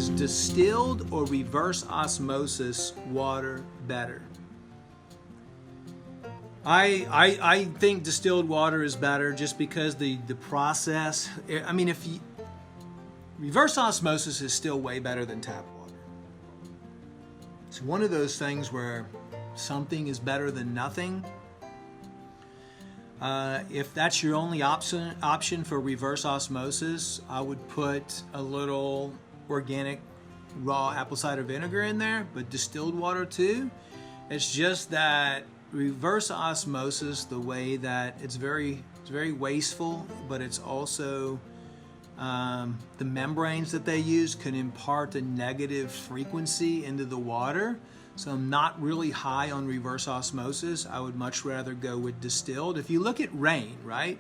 Is distilled or reverse osmosis water better? I think distilled water is better just because the process. I mean, reverse osmosis is still way better than tap water. It's one of those things where something is better than nothing. If that's your only option for reverse osmosis, I would put a little organic raw apple cider vinegar in there, but distilled water too. It's just that reverse osmosis, the way that it's very wasteful, but it's also the membranes that they use can impart a negative frequency into the water. So I'm not really high on reverse osmosis. I would much rather go with distilled. If you look at rain, right?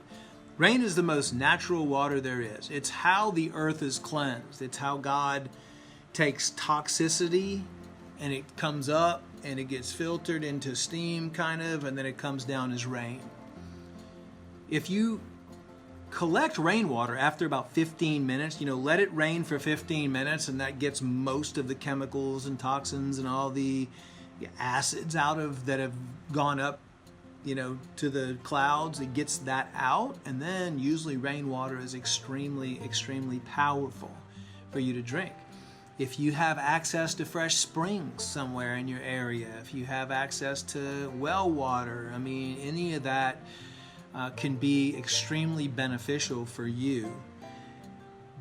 Rain is the most natural water there is. It's how the earth is cleansed. It's how God takes toxicity and it comes up and it gets filtered into steam kind of, and then it comes down as rain. If you collect rainwater after about 15 minutes, let it rain for 15 minutes, and that gets most of the chemicals and toxins and all the acids out of that have gone up, to the clouds. It gets that out, and then usually rainwater is extremely, extremely powerful for you to drink. If you have access to fresh springs somewhere in your area, if you have access to well water, any of that can be extremely beneficial for you.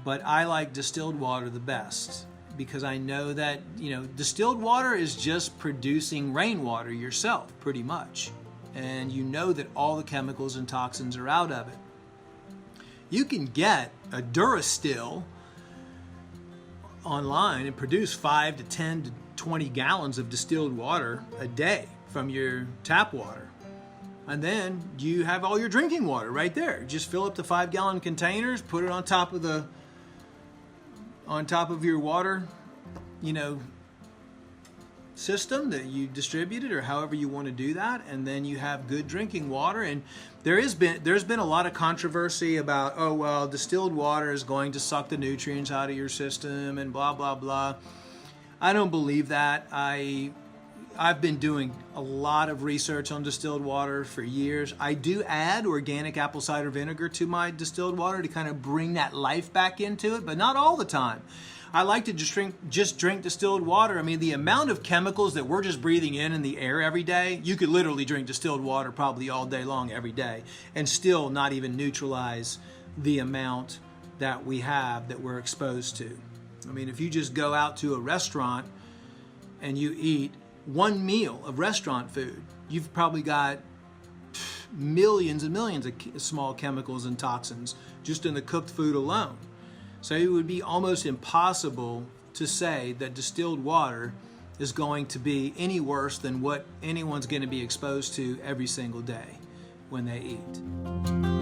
But I like distilled water the best because I know that, distilled water is just producing rainwater yourself pretty much. And you know that all the chemicals and toxins are out of it. You can get a Durastill online and produce 5 to 10 to 20 gallons of distilled water a day from your tap water. And then you have all your drinking water right there. Just fill up the 5-gallon containers, put it on top of your water, system that you distributed, or however you want to do that, and then you have good drinking water. And there's been a lot of controversy about, distilled water is going to suck the nutrients out of your system and blah blah blah. I don't believe that. I've been doing a lot of research on distilled water for years. I do add organic apple cider vinegar to my distilled water to kind of bring that life back into it, but not all the time. I like to just drink distilled water. The amount of chemicals that we're just breathing in the air every day, you could literally drink distilled water probably all day long every day and still not even neutralize the amount that we have that we're exposed to. If you just go out to a restaurant and you eat one meal of restaurant food, you've probably got millions and millions of small chemicals and toxins just in the cooked food alone. So it would be almost impossible to say that distilled water is going to be any worse than what anyone's going to be exposed to every single day when they eat.